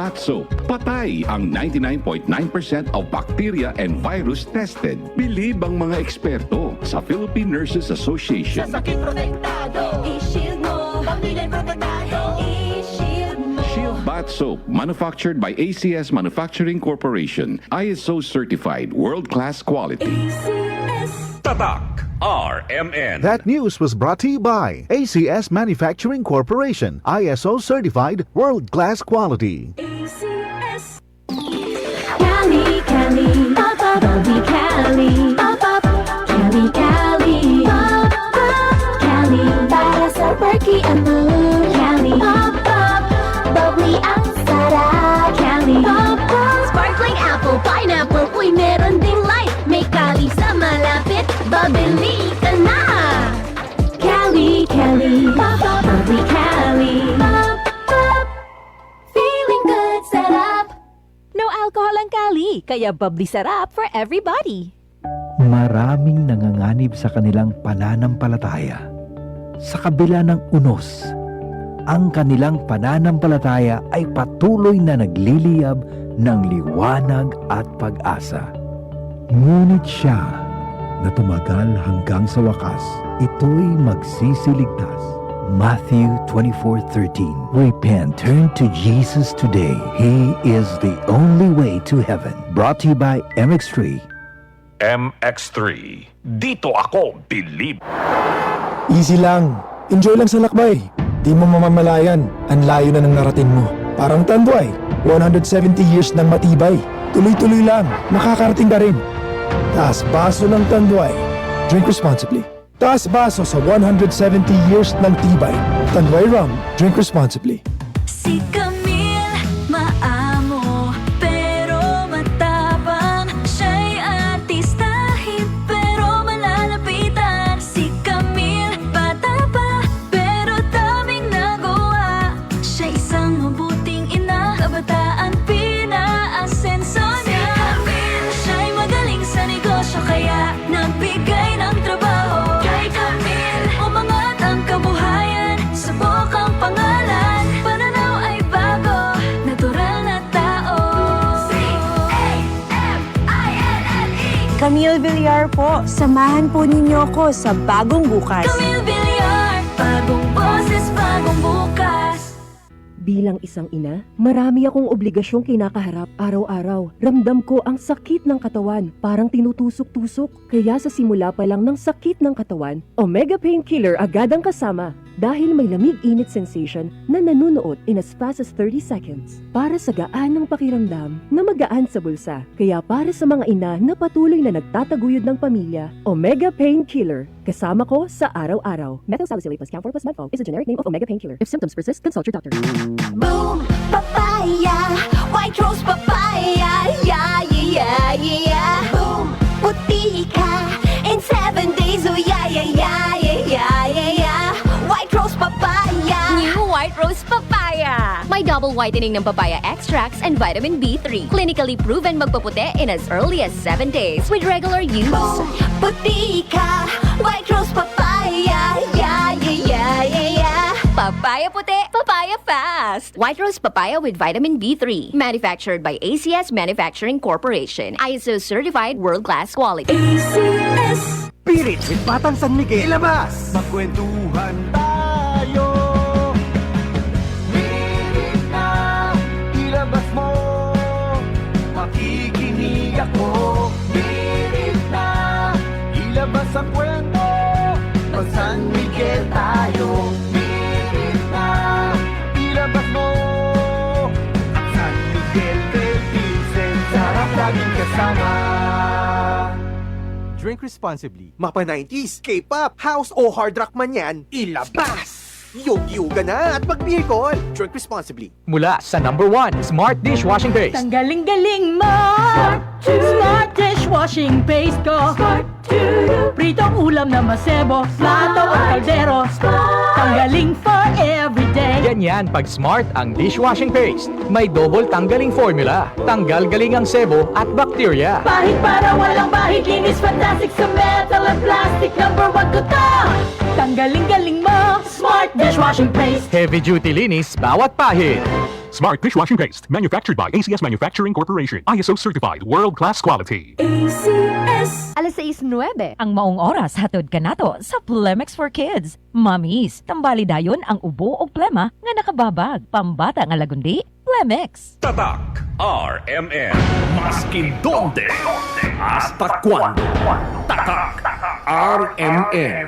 Bath Soap. Patay ang 99.9% of bacteria and virus tested. Bilib ang mga eksperto sa Philippine Nurses Association. Sa sakit protektado, i-shield mo. Pamilya protektado, i-shield mo. Shield Bath Soap, manufactured by ACS Manufacturing Corporation. ISO certified, world-class quality. ACS. Tatak RMN. That news was brought to you by ACS Manufacturing Corporation, ISO certified, world-class quality. ACS. Cali, Cali, pop up, Bobby Cali, pop up, Cali, Cali, pop up, Cali, para sa perky mood, Cali, pop up, bubbly ang sarap, Cali, pop up, sparkling apple, pineapple, uy meron ding light, may Cali sa malapit, babili ka na. Cali, Cali, pop up, bubbly Cali, pop up, feeling good, sarap. No alcohol ang Cali, kaya bubbly sarap for everybody. Maraming nanganganib sa kanilang pananampalataya. Sa kabila ng unos, ang kanilang pananampalataya ay patuloy na nagliliyab ng liwanag at pag-asa. Ngunit siya na tumagal hanggang sa wakas, ito'y magsisiligtas. Matthew 24:13. Repent, turn to Jesus today. He is the only way to heaven. Brought to you by MX3. MX3. Dito ako bilib. Easy lang. Enjoy lang sa lakbay. Di mo mamamalayan. Ang layo na ng narating mo. Parang Tanduay. 170 years ng matibay. Tuloy-tuloy lang. Makakarating ka rin. Taas baso ng Tanduay. Drink responsibly. Taas baso sa 170 years ng tibay. Tanduay Rum. Drink responsibly. Si Camille, maamo, pero matapang. Siya'y artistahin, pero malalapitan. Si Camille, bata pa, pero daming nagawa. Siya isang mabuting ina, kabataan pinaasenso niya. Si Camille, siya'y magaling sa negosyo, kaya nagbigay ng trabaho. Kay Camille, umangat ang kabuhayan, subok ang pangalan. Pananaw ay bago, natural na tao. C-A-M-I-L-L-E Camille Villar po, samahan po ninyo ko sa bagong bukas. Camille Villar, bagong boses, bagong bukas. Bilang isang ina, marami akong obligasyong kinakaharap araw-araw. Ramdam ko ang sakit ng katawan, parang tinutusok-tusok. Kaya sa simula pa lang ng sakit ng katawan, Omega Painkiller agad ang kasama. Dahil may lamig-init sensation na nanunuot in as fast as 30 seconds. Para sa gaan ng pakiramdam na magaan sa bulsa. Kaya para sa mga ina na patuloy na nagtataguyod ng pamilya, Omega Painkiller. Kasama ko sa araw-araw. Methyl salicylate plus camphor plus metfog is a generic name of Omega Painkiller. If symptoms persist, consult your doctor. Boom, papaya, white rose papaya, yeah, yeah, yeah. Boom, puti ka, in 7 days, oh yeah, yeah, yeah, yeah, yeah, yeah. White rose papaya. New White Rose Papaya. May double whitening ng papaya extracts and vitamin B3. Clinically proven magpaputi in as early as 7 days with regular use. Boom, puti ka, white rose papaya, yeah, yeah, yeah, yeah, yeah. Papaya puti, papaya fast. White Rose Papaya with vitamin B3. Manufactured by ACS Manufacturing Corporation. ISO certified world-class quality. ACS. Spirit with Batang San Miguel. Ilabas! Magkwentuhan tayo. Pilit na ilabas mo. Makikinig ako. Pilit na ilabas ang kwento. Pag San Miguel tayo. Pilit na ilabas mo. San Miguel Philippines, sarap laging kasama. Drink responsibly. Mapa 90s, K-pop, house o hard rock man yan, ilabas! Yug-yuga na at mag-beer. Drink responsibly. Mula sa #1 Smart Dishwashing Paste. Ang galing-galing mo! Smart dishwashing paste ko. Pritong ulam na masebo, plato o kaldero. Tanggaling for everyday. Ganyan pag Smart ang dishwashing paste. May double tanggaling formula. Tanggal galing ang sebo at bacteria. Pahit para walang bahid, linis fantastic sa metal at plastic. #1 ko to! Tanggaling-galing mo! Smart dishwashing paste. Heavy duty linis bawat pahid. Smart dishwashing paste. Manufactured by ACS Manufacturing Corporation. ISO certified. World-class quality. Alas 6:09. Ang maong oras hatod kanato sa Plemex for Kids. Mamis, tambali dayon ang ubo o plema nga nakababag. Pambata nga lagundi, Plemex. Tatak RMN. Maskin donde. Hasta cuando. Tatak RMN.